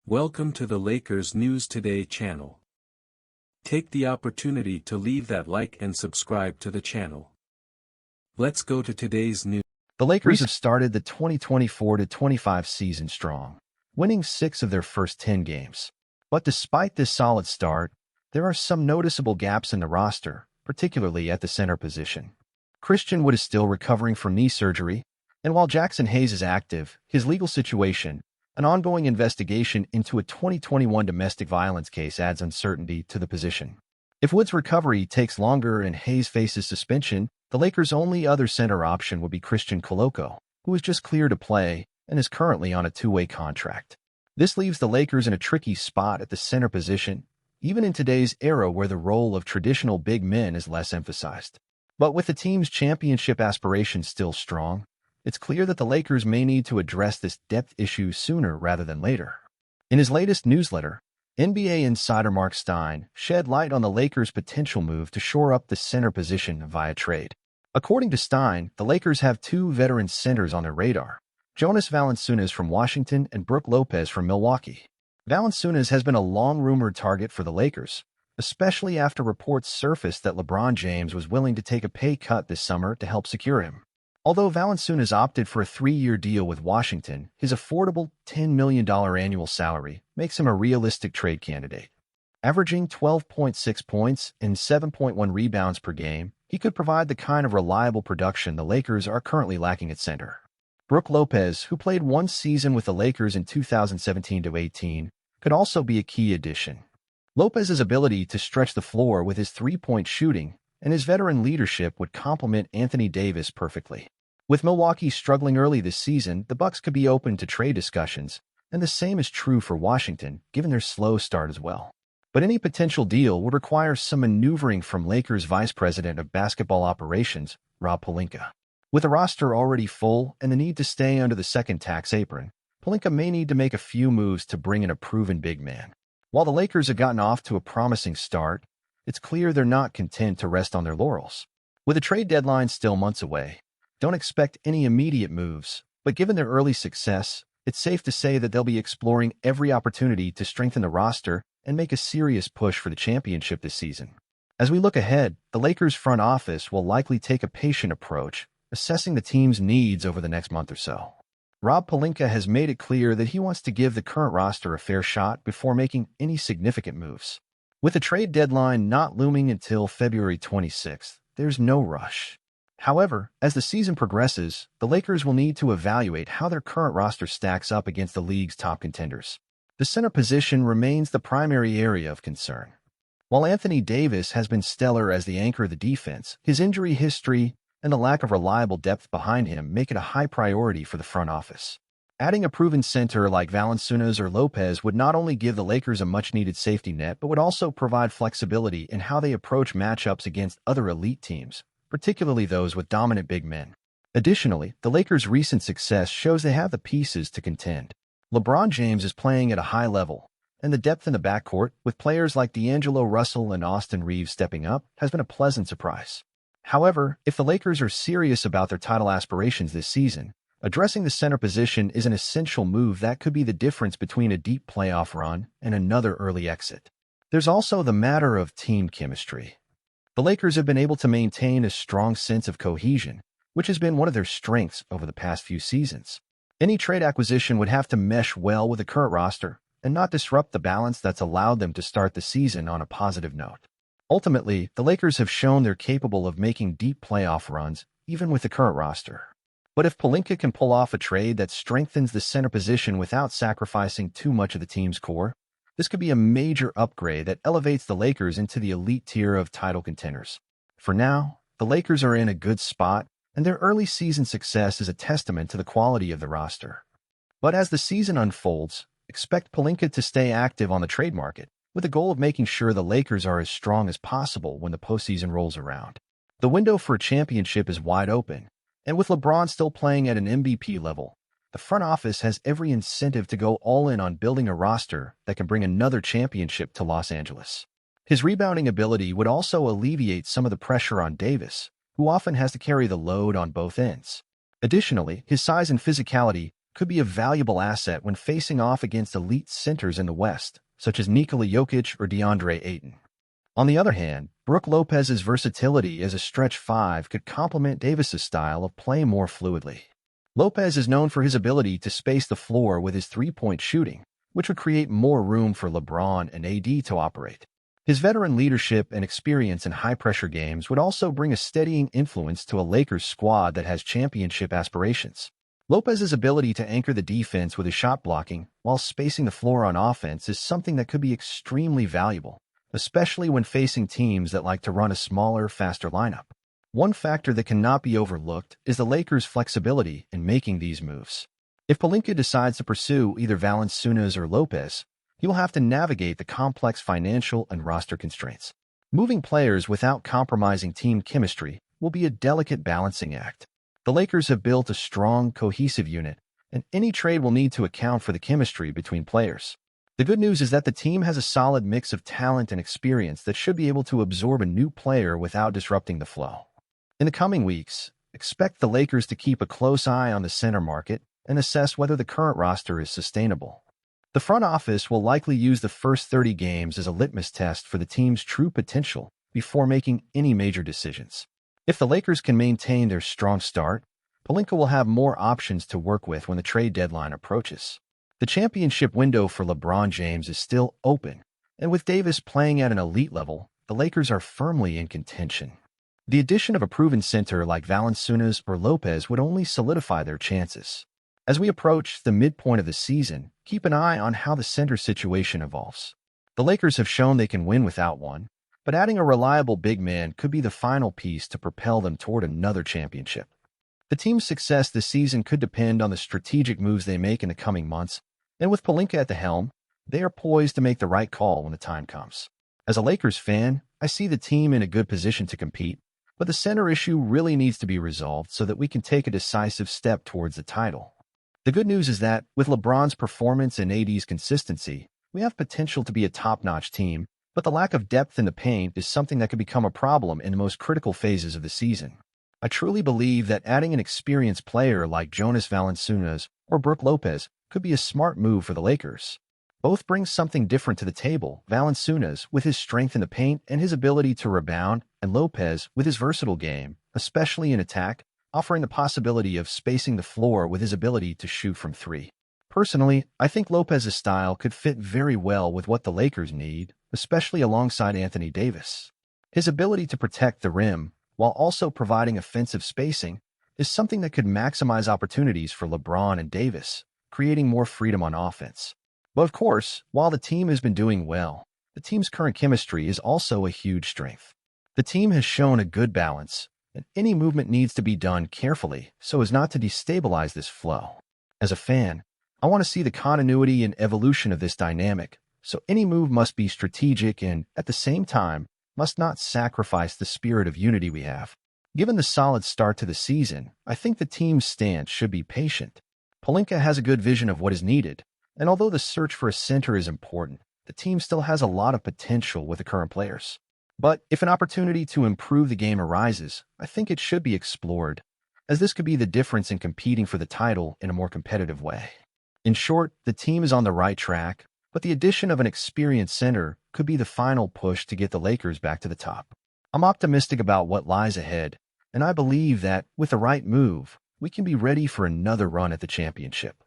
Welcome to the Lakers News Today channel. Take the opportunity to leave that like and subscribe to the channel. Let's go to today's news. The Lakers have started the 2024-25 season strong, winning 6 of their first 10 games. But despite this solid start, there are some noticeable gaps in the roster, particularly at the center position. Christian Wood is still recovering from knee surgery, and while Jackson Hayes is active, his legal situation, an ongoing investigation into a 2021 domestic violence case, adds uncertainty to the position. If Wood's recovery takes longer and Hayes faces suspension, the Lakers' only other center option would be Christian Koloko, who is just cleared to play and is currently on a 2-way contract. This leaves the Lakers in a tricky spot at the center position, even in today's era where the role of traditional big men is less emphasized. But with the team's championship aspirations still strong, it's clear that the Lakers may need to address this depth issue sooner rather than later. In his latest newsletter, NBA insider Mark Stein shed light on the Lakers' potential move to shore up the center position via trade. According to Stein, the Lakers have 2 veteran centers on their radar, Jonas Valančiūnas from Washington and Brook Lopez from Milwaukee. Valančiūnas has been a long-rumored target for the Lakers, especially after reports surfaced that LeBron James was willing to take a pay cut this summer to help secure him. Although Valančiūnas opted for a 3-year deal with Washington, his affordable $10 million annual salary makes him a realistic trade candidate. Averaging 12.6 points and 7.1 rebounds per game, he could provide the kind of reliable production the Lakers are currently lacking at center. Brook Lopez, who played 1 season with the Lakers in 2017-18, could also be a key addition. Lopez's ability to stretch the floor with his 3-point shooting and his veteran leadership would complement Anthony Davis perfectly. With Milwaukee struggling early this season, the Bucks could be open to trade discussions, and the same is true for Washington, given their slow start as well. But any potential deal would require some maneuvering from Lakers Vice President of Basketball Operations, Rob Pelinka. With a roster already full and the need to stay under the second tax apron, Pelinka may need to make a few moves to bring in a proven big man. While the Lakers have gotten off to a promising start, it's clear they're not content to rest on their laurels. With a trade deadline still months away, don't expect any immediate moves, but given their early success, it's safe to say that they'll be exploring every opportunity to strengthen the roster and make a serious push for the championship this season. As we look ahead, the Lakers front office will likely take a patient approach, assessing the team's needs over the next month or so. Rob Pelinka has made it clear that he wants to give the current roster a fair shot before making any significant moves. With the trade deadline not looming until February 26th, there's no rush. However, as the season progresses, the Lakers will need to evaluate how their current roster stacks up against the league's top contenders. The center position remains the primary area of concern. While Anthony Davis has been stellar as the anchor of the defense, his injury history and the lack of reliable depth behind him make it a high priority for the front office. Adding a proven center like Valančiūnas or Lopez would not only give the Lakers a much-needed safety net, but would also provide flexibility in how they approach matchups against other elite teams, particularly those with dominant big men. Additionally, the Lakers' recent success shows they have the pieces to contend. LeBron James is playing at a high level, and the depth in the backcourt, with players like D'Angelo Russell and Austin Reeves stepping up, has been a pleasant surprise. However, if the Lakers are serious about their title aspirations this season, addressing the center position is an essential move that could be the difference between a deep playoff run and another early exit. There's also the matter of team chemistry. The Lakers have been able to maintain a strong sense of cohesion, which has been one of their strengths over the past few seasons. Any trade acquisition would have to mesh well with the current roster and not disrupt the balance that's allowed them to start the season on a positive note. Ultimately, the Lakers have shown they're capable of making deep playoff runs, even with the current roster. But if Pelinka can pull off a trade that strengthens the center position without sacrificing too much of the team's core, this could be a major upgrade that elevates the Lakers into the elite tier of title contenders. For now, the Lakers are in a good spot, and their early season success is a testament to the quality of the roster. But as the season unfolds, expect Pelinka to stay active on the trade market, with the goal of making sure the Lakers are as strong as possible when the postseason rolls around. The window for a championship is wide open, and with LeBron still playing at an MVP level, the front office has every incentive to go all in on building a roster that can bring another championship to Los Angeles. His rebounding ability would also alleviate some of the pressure on Davis, who often has to carry the load on both ends. Additionally, his size and physicality could be a valuable asset when facing off against elite centers in the West, such as Nikola Jokic or DeAndre Ayton. On the other hand, Brook Lopez's versatility as a stretch five could complement Davis's style of play more fluidly. Lopez is known for his ability to space the floor with his three-point shooting, which would create more room for LeBron and AD to operate. His veteran leadership and experience in high-pressure games would also bring a steadying influence to a Lakers squad that has championship aspirations. Lopez's ability to anchor the defense with his shot blocking while spacing the floor on offense is something that could be extremely valuable, especially when facing teams that like to run a smaller, faster lineup. One factor that cannot be overlooked is the Lakers' flexibility in making these moves. If Pelinka decides to pursue either Valančiūnas or Lopez, he will have to navigate the complex financial and roster constraints. Moving players without compromising team chemistry will be a delicate balancing act. The Lakers have built a strong, cohesive unit, and any trade will need to account for the chemistry between players. The good news is that the team has a solid mix of talent and experience that should be able to absorb a new player without disrupting the flow. In the coming weeks, expect the Lakers to keep a close eye on the center market and assess whether the current roster is sustainable. The front office will likely use the first 30 games as a litmus test for the team's true potential before making any major decisions. If the Lakers can maintain their strong start, Pelinka will have more options to work with when the trade deadline approaches. The championship window for LeBron James is still open, and with Davis playing at an elite level, the Lakers are firmly in contention. The addition of a proven center like Valančiūnas or Lopez would only solidify their chances. As we approach the midpoint of the season, keep an eye on how the center situation evolves. The Lakers have shown they can win without one, but adding a reliable big man could be the final piece to propel them toward another championship. The team's success this season could depend on the strategic moves they make in the coming months, and with Pelinka at the helm, they are poised to make the right call when the time comes. As a Lakers fan, I see the team in a good position to compete, but the center issue really needs to be resolved so that we can take a decisive step towards the title. The good news is that, with LeBron's performance and AD's consistency, we have potential to be a top-notch team, but the lack of depth in the paint is something that could become a problem in the most critical phases of the season. I truly believe that adding an experienced player like Jonas Valančiūnas or Brook Lopez could be a smart move for the Lakers. Both bring something different to the table, Valančiūnas with his strength in the paint and his ability to rebound, and Lopez with his versatile game, especially in attack, offering the possibility of spacing the floor with his ability to shoot from three. Personally, I think Lopez's style could fit very well with what the Lakers need, especially alongside Anthony Davis. His ability to protect the rim, while also providing offensive spacing, is something that could maximize opportunities for LeBron and Davis, creating more freedom on offense. But of course, while the team has been doing well, the team's current chemistry is also a huge strength. The team has shown a good balance, and any movement needs to be done carefully so as not to destabilize this flow. As a fan, I want to see the continuity and evolution of this dynamic, so any move must be strategic and, at the same time, must not sacrifice the spirit of unity we have. Given the solid start to the season, I think the team's stance should be patient. Pelinka has a good vision of what is needed, and although the search for a center is important, the team still has a lot of potential with the current players. But if an opportunity to improve the game arises, I think it should be explored, as this could be the difference in competing for the title in a more competitive way. In short, the team is on the right track, but the addition of an experienced center could be the final push to get the Lakers back to the top. I'm optimistic about what lies ahead, and I believe that, with the right move, we can be ready for another run at the championship.